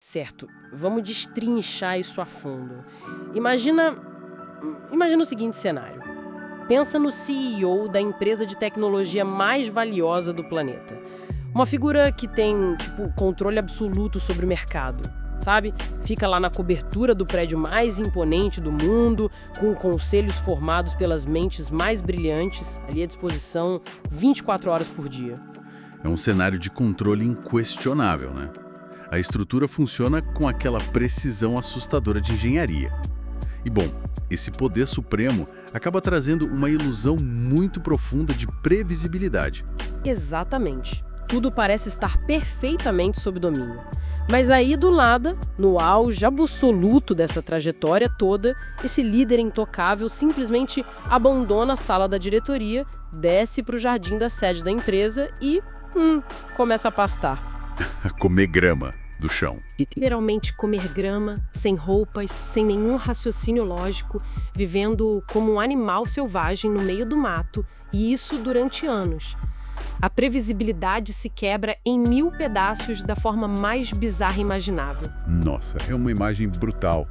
Certo, vamos destrinchar isso a fundo. Imagina, imagina o seguinte cenário. Pensa no CEO da empresa de tecnologia mais valiosa do planeta. Uma figura que tem, controle absoluto sobre o mercado, sabe? Fica lá na cobertura do prédio mais imponente do mundo, com conselhos formados pelas mentes mais brilhantes, ali à disposição 24 horas por dia. É um cenário de controle inquestionável, né? A estrutura funciona com aquela precisão assustadora de engenharia. E bom, esse poder supremo acaba trazendo uma ilusão muito profunda de previsibilidade. Exatamente. Tudo parece estar perfeitamente sob domínio. Mas aí do lado, no auge absoluto dessa trajetória toda, esse líder intocável simplesmente abandona a sala da diretoria, desce para o jardim da sede da empresa e começa a pastar. Comer grama do chão. Literalmente comer grama, sem roupas, sem nenhum raciocínio lógico, vivendo como um animal selvagem no meio do mato, e isso durante anos. A previsibilidade se quebra em 1000 pedaços da forma mais bizarra imaginável. Nossa, é uma imagem brutal.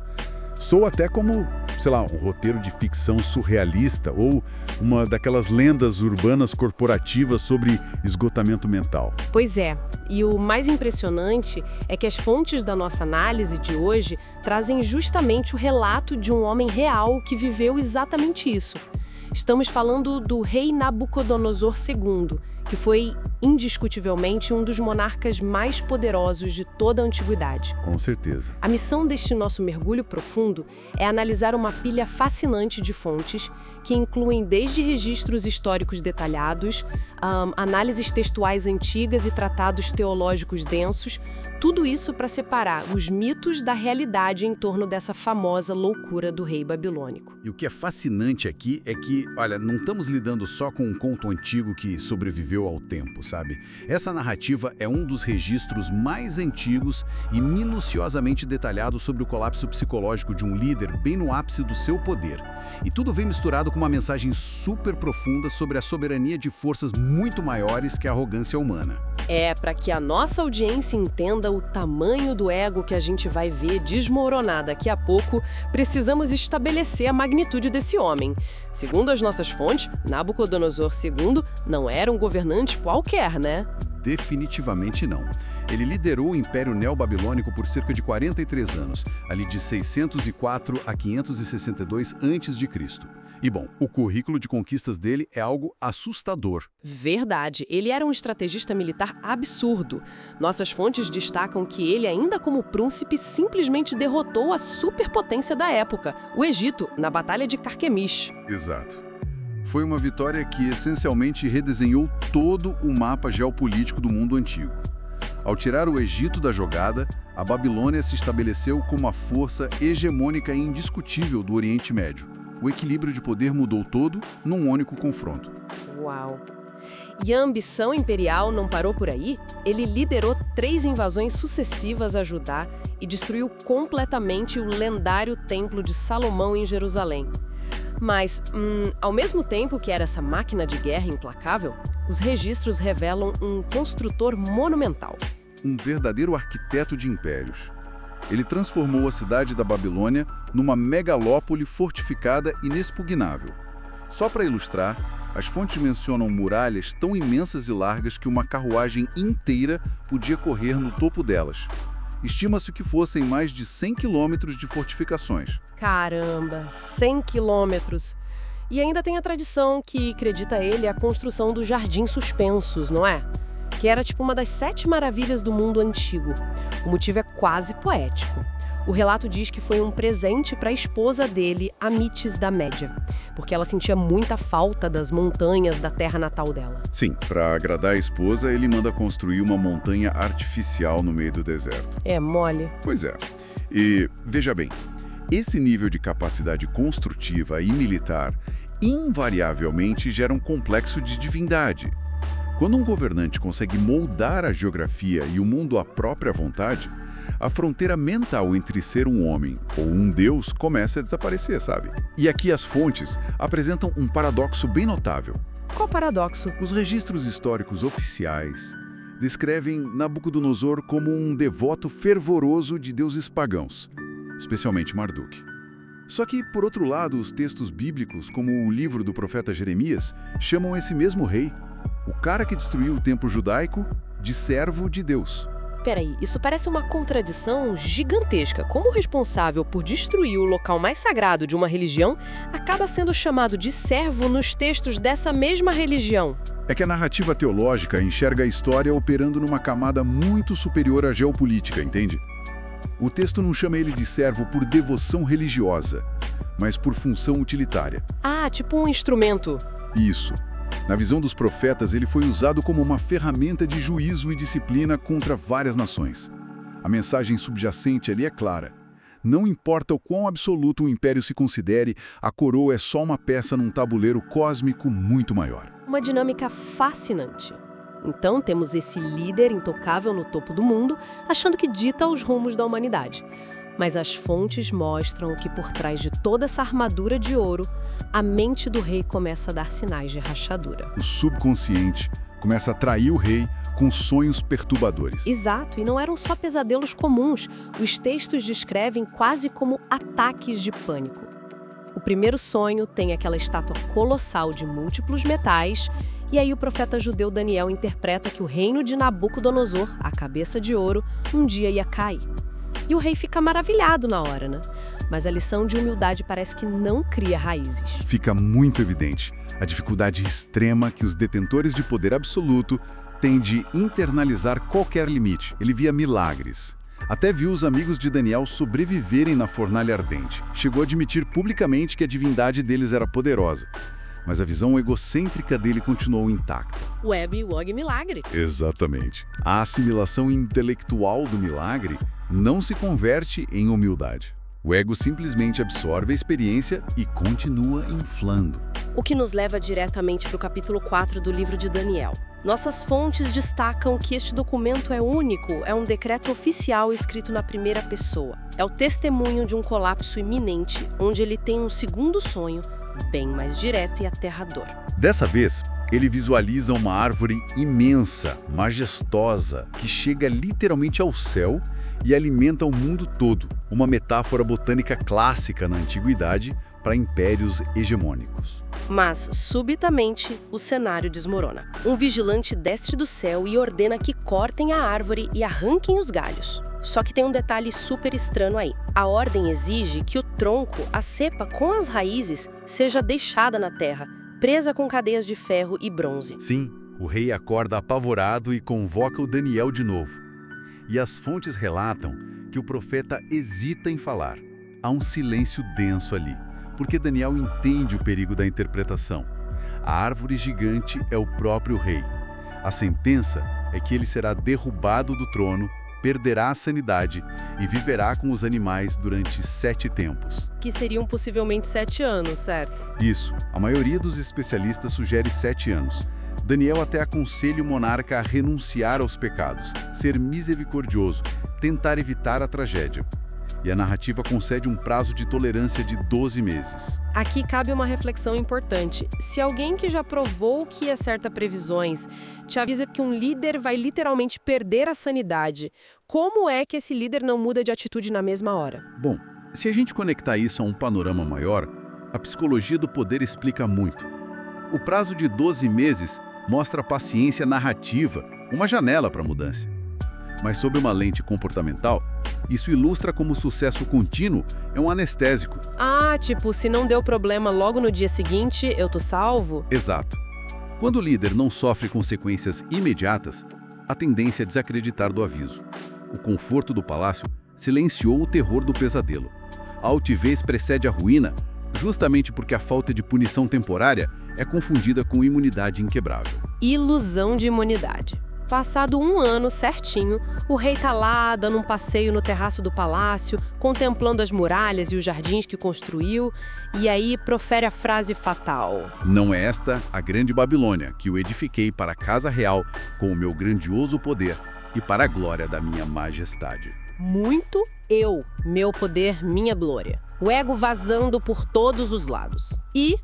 Soa até como, sei lá, um roteiro de ficção surrealista ou uma daquelas lendas urbanas corporativas sobre esgotamento mental. Pois é, e o mais impressionante é que as fontes da nossa análise de hoje trazem justamente o relato de um homem real que viveu exatamente isso. Estamos falando do rei Nabucodonosor II, que foi indiscutivelmente um dos monarcas mais poderosos de toda a antiguidade. Com certeza. A missão deste nosso mergulho profundo é analisar uma pilha fascinante de fontes que incluem desde registros históricos detalhados, análises textuais antigas e tratados teológicos densos, tudo isso para separar os mitos da realidade em torno dessa famosa loucura do rei babilônico. E o que é fascinante aqui é que, olha, não estamos lidando só com um conto antigo que sobreviveu ao tempo, sabe? Essa narrativa é um dos registros mais antigos e minuciosamente detalhados sobre o colapso psicológico de um líder bem no ápice do seu poder. E tudo vem misturado com uma mensagem super profunda sobre a soberania de forças muito maiores que a arrogância humana. É, para que a nossa audiência entenda o tamanho do ego que a gente vai ver desmoronar daqui a pouco, precisamos estabelecer a magnitude desse homem. Segundo as nossas fontes, Nabucodonosor II não era um governante qualquer, né? Definitivamente não. Ele liderou o Império Neobabilônico por cerca de 43 anos, ali de 604 a 562 a.C. E bom, o currículo de conquistas dele é algo assustador. Verdade, ele era um estrategista militar absurdo. Nossas fontes destacam que ele, ainda como príncipe, simplesmente derrotou a superpotência da época, o Egito, na Batalha de Carquemish. Exato. Foi uma vitória que essencialmente redesenhou todo o mapa geopolítico do mundo antigo. Ao tirar o Egito da jogada, a Babilônia se estabeleceu como a força hegemônica e indiscutível do Oriente Médio. O equilíbrio de poder mudou todo num único confronto. Uau! E a ambição imperial não parou por aí? Ele liderou 3 invasões sucessivas a Judá e destruiu completamente o lendário Templo de Salomão em Jerusalém. Mas, ao mesmo tempo que era essa máquina de guerra implacável, os registros revelam um construtor monumental. Um verdadeiro arquiteto de impérios. Ele transformou a cidade da Babilônia numa megalópole fortificada inexpugnável. Só para ilustrar, as fontes mencionam muralhas tão imensas e largas que uma carruagem inteira podia correr no topo delas. Estima-se que fossem mais de 100 quilômetros de fortificações. Caramba, 100 quilômetros! E ainda tem a tradição que acredita ele a construção dos jardins suspensos, não é? Que era tipo uma das 7 maravilhas do mundo antigo. O motivo é quase poético. O relato diz que foi um presente para a esposa dele, Amitis da Média, porque ela sentia muita falta das montanhas da terra natal dela. Sim, para agradar a esposa, ele manda construir uma montanha artificial no meio do deserto. É mole. Pois é. E, veja bem, esse nível de capacidade construtiva e militar invariavelmente gera um complexo de divindade. Quando um governante consegue moldar a geografia e o mundo à própria vontade, a fronteira mental entre ser um homem ou um deus começa a desaparecer, sabe? E aqui as fontes apresentam um paradoxo bem notável. Qual paradoxo? Os registros históricos oficiais descrevem Nabucodonosor como um devoto fervoroso de deuses pagãos, especialmente Marduk. Só que, por outro lado, os textos bíblicos, como o livro do profeta Jeremias, chamam esse mesmo rei, o cara que destruiu o templo judaico, de servo de Deus. Peraí, isso parece uma contradição gigantesca. Como o responsável por destruir o local mais sagrado de uma religião acaba sendo chamado de servo nos textos dessa mesma religião? É que a narrativa teológica enxerga a história operando numa camada muito superior à geopolítica, entende? O texto não chama ele de servo por devoção religiosa, mas por função utilitária. Ah, tipo um instrumento. Isso. Na visão dos profetas, ele foi usado como uma ferramenta de juízo e disciplina contra várias nações. A mensagem subjacente ali é clara. Não importa o quão absoluto o império se considere, a coroa é só uma peça num tabuleiro cósmico muito maior. Uma dinâmica fascinante. Então temos esse líder intocável no topo do mundo, achando que dita os rumos da humanidade. Mas as fontes mostram que por trás de toda essa armadura de ouro, a mente do rei começa a dar sinais de rachadura. O subconsciente começa a atrair o rei com sonhos perturbadores. Exato, e não eram só pesadelos comuns. Os textos descrevem quase como ataques de pânico. O primeiro sonho tem aquela estátua colossal de múltiplos metais, e aí o profeta judeu Daniel interpreta que o reino de Nabucodonosor, a cabeça de ouro, um dia ia cair. E o rei fica maravilhado na hora, né? Mas a lição de humildade parece que não cria raízes. Fica muito evidente a dificuldade extrema que os detentores de poder absoluto têm de internalizar qualquer limite. Ele via milagres. Até viu os amigos de Daniel sobreviverem na fornalha ardente. Chegou a admitir publicamente que a divindade deles era poderosa. Mas a visão egocêntrica dele continuou intacta. Web, Wog, milagre. Exatamente. A assimilação intelectual do milagre não se converte em humildade. O ego simplesmente absorve a experiência e continua inflando. O que nos leva diretamente para o capítulo 4 do livro de Daniel. Nossas fontes destacam que este documento é único, é um decreto oficial escrito na primeira pessoa. É o testemunho de um colapso iminente, onde ele tem um segundo sonho, bem mais direto e aterrador. Dessa vez, ele visualiza uma árvore imensa, majestosa, que chega literalmente ao céu e alimenta o mundo todo, uma metáfora botânica clássica na antiguidade para impérios hegemônicos. Mas, subitamente, o cenário desmorona. Um vigilante desce do céu e ordena que cortem a árvore e arranquem os galhos. Só que tem um detalhe super estranho aí. A ordem exige que o tronco, a cepa com as raízes, seja deixada na terra, presa com cadeias de ferro e bronze. Sim, o rei acorda apavorado e convoca o Daniel de novo. E as fontes relatam que o profeta hesita em falar. Há um silêncio denso ali, porque Daniel entende o perigo da interpretação. A árvore gigante é o próprio rei. A sentença é que ele será derrubado do trono, perderá a sanidade e viverá com os animais durante 7 tempos. Que seriam possivelmente 7 anos, certo? Isso. A maioria dos especialistas sugere 7 anos. Daniel até aconselha o monarca a renunciar aos pecados, ser misericordioso, tentar evitar a tragédia. E a narrativa concede um prazo de tolerância de 12 meses. Aqui cabe uma reflexão importante. Se alguém que já provou que acerta previsões te avisa que um líder vai literalmente perder a sanidade, como é que esse líder não muda de atitude na mesma hora? Bom, se a gente conectar isso a um panorama maior, a psicologia do poder explica muito. O prazo de 12 meses mostra paciência narrativa, uma janela para mudança. Mas sob uma lente comportamental, isso ilustra como o sucesso contínuo é um anestésico. Ah, tipo, se não deu problema logo no dia seguinte, eu tô salvo? Exato. Quando o líder não sofre consequências imediatas, a tendência é desacreditar do aviso. O conforto do palácio silenciou o terror do pesadelo. A altivez precede a ruína, justamente porque a falta de punição temporária é confundida com imunidade inquebrável. Ilusão de imunidade. Passado 1 ano certinho, o rei tá lá, dando um passeio no terraço do palácio, contemplando as muralhas e os jardins que construiu, e aí profere a frase fatal. Não é esta a grande Babilônia, que eu edifiquei para a casa real com o meu grandioso poder e para a glória da minha majestade. Muito eu, meu poder, minha glória. O ego vazando por todos os lados. E,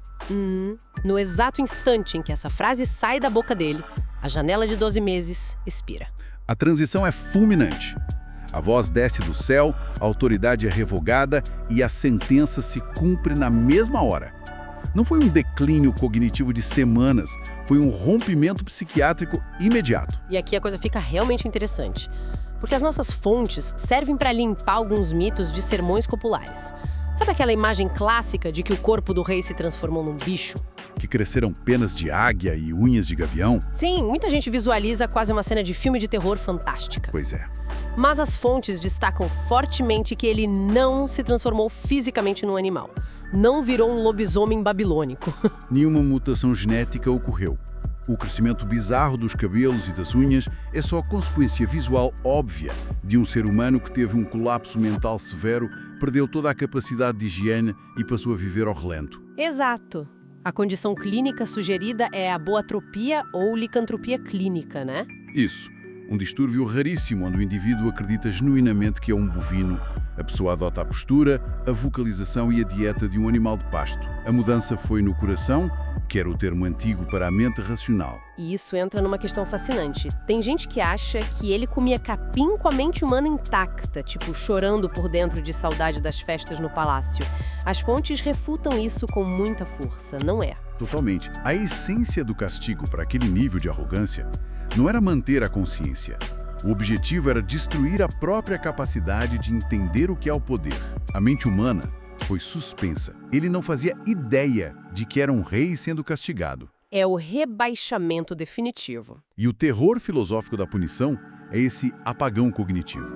no exato instante em que essa frase sai da boca dele, A janela de 12 meses expira. A transição é fulminante. A voz desce do céu, a autoridade é revogada e a sentença se cumpre na mesma hora. Não foi um declínio cognitivo de semanas, foi um rompimento psiquiátrico imediato. E aqui a coisa fica realmente interessante, porque as nossas fontes servem para limpar alguns mitos de sermões populares. Sabe aquela imagem clássica de que o corpo do rei se transformou num bicho? Que cresceram penas de águia e unhas de gavião? Sim, muita gente visualiza quase uma cena de filme de terror fantástica. Pois é. Mas as fontes destacam fortemente que ele não se transformou fisicamente num animal. Não virou um lobisomem babilônico. Nenhuma mutação genética ocorreu. O crescimento bizarro dos cabelos e das unhas é só consequência visual óbvia de um ser humano que teve um colapso mental severo, perdeu toda a capacidade de higiene e passou a viver ao relento. Exato. A condição clínica sugerida é a boatropia ou licantropia clínica, né? Isso. Um distúrbio raríssimo onde o indivíduo acredita genuinamente que é um bovino. A pessoa adota a postura, a vocalização e a dieta de um animal de pasto. A mudança foi no coração, que era o termo antigo para a mente racional. E isso entra numa questão fascinante. Tem gente que acha que ele comia capim com a mente humana intacta, tipo chorando por dentro de saudade das festas no palácio. As fontes refutam isso com muita força, não é? Totalmente. A essência do castigo para aquele nível de arrogância não era manter a consciência. O objetivo era destruir a própria capacidade de entender o que é o poder. A mente humana foi suspensa. Ele não fazia ideia de que era um rei sendo castigado. É o rebaixamento definitivo. E o terror filosófico da punição é esse apagão cognitivo.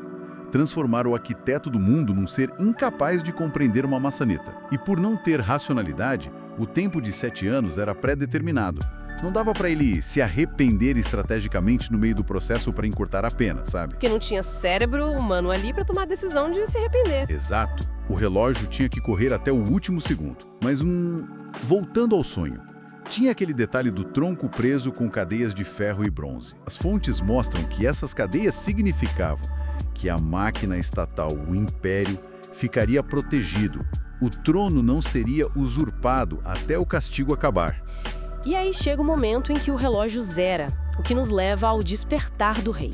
Transformar o arquiteto do mundo num ser incapaz de compreender uma maçaneta. E por não ter racionalidade, o tempo de 7 anos era pré-determinado. Não dava para ele se arrepender estrategicamente no meio do processo para encurtar a pena, sabe? Porque não tinha cérebro humano ali para tomar a decisão de se arrepender. Exato. O relógio tinha que correr até o último segundo. Mas voltando ao sonho, tinha aquele detalhe do tronco preso com cadeias de ferro e bronze. As fontes mostram que essas cadeias significavam que a máquina estatal, o império, ficaria protegido. O trono não seria usurpado até o castigo acabar. E aí chega o momento em que o relógio zera, o que nos leva ao despertar do rei.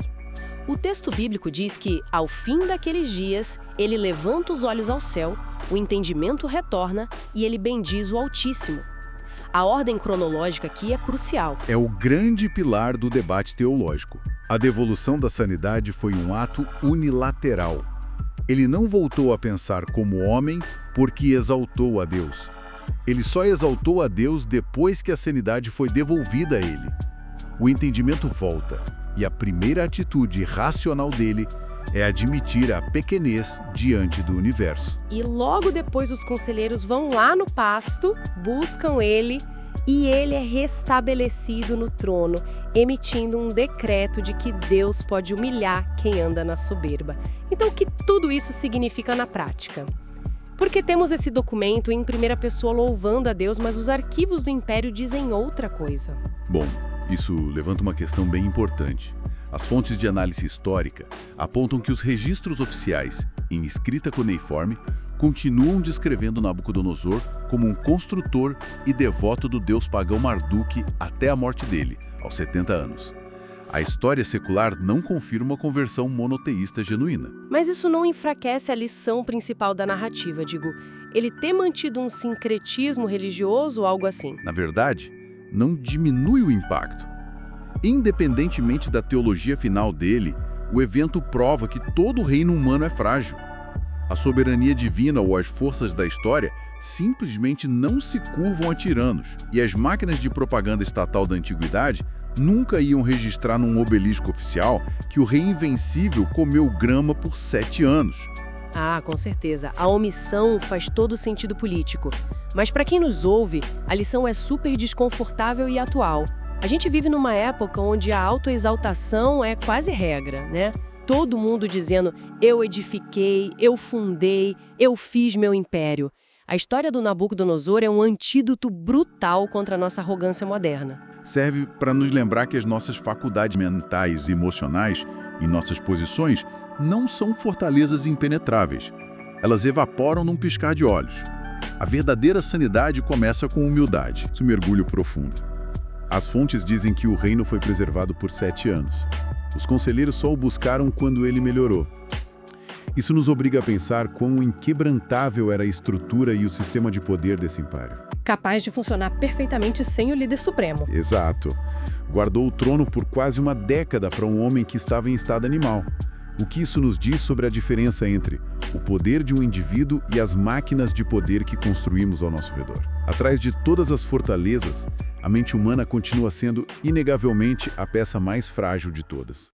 O texto bíblico diz que, ao fim daqueles dias, ele levanta os olhos ao céu, o entendimento retorna e ele bendiz o Altíssimo. A ordem cronológica aqui é crucial. É o grande pilar do debate teológico. A devolução da sanidade foi um ato unilateral. Ele não voltou a pensar como homem porque exaltou a Deus. Ele só exaltou a Deus depois que a sanidade foi devolvida a ele. O entendimento volta, e a primeira atitude racional dele é admitir a pequenez diante do universo. E logo depois os conselheiros vão lá no pasto, buscam ele, e ele é restabelecido no trono, emitindo um decreto de que Deus pode humilhar quem anda na soberba. Então, o que tudo isso significa na prática? Porque temos esse documento em primeira pessoa louvando a Deus, mas os arquivos do Império dizem outra coisa. Bom, isso levanta uma questão bem importante. As fontes de análise histórica apontam que os registros oficiais, em escrita cuneiforme, continuam descrevendo Nabucodonosor como um construtor e devoto do deus pagão Marduk até a morte dele, aos 70 anos. A história secular não confirma a conversão monoteísta genuína. Mas isso não enfraquece a lição principal da narrativa, digo, ele ter mantido um sincretismo religioso ou algo assim. Na verdade, não diminui o impacto. Independentemente da teologia final dele, o evento prova que todo reino humano é frágil. A soberania divina ou as forças da história simplesmente não se curvam a tiranos. E as máquinas de propaganda estatal da antiguidade nunca iam registrar num obelisco oficial que o rei invencível comeu grama por 7 anos. Ah, com certeza. A omissão faz todo o sentido político. Mas para quem nos ouve, a lição é super desconfortável e atual. A gente vive numa época onde a autoexaltação é quase regra, né? Todo mundo dizendo, eu edifiquei, eu fundei, eu fiz meu império. A história do Nabucodonosor é um antídoto brutal contra a nossa arrogância moderna. Serve para nos lembrar que as nossas faculdades mentais e emocionais e nossas posições não são fortalezas impenetráveis. Elas evaporam num piscar de olhos. A verdadeira sanidade começa com humildade, esse mergulho profundo. As fontes dizem que o reino foi preservado por 7 anos. Os conselheiros só o buscaram quando ele melhorou. Isso nos obriga a pensar quão inquebrantável era a estrutura e o sistema de poder desse império. Capaz de funcionar perfeitamente sem o líder supremo. Exato. Guardou o trono por quase uma década para um homem que estava em estado animal. O que isso nos diz sobre a diferença entre o poder de um indivíduo e as máquinas de poder que construímos ao nosso redor? Atrás de todas as fortalezas, a mente humana continua sendo, inegavelmente, a peça mais frágil de todas.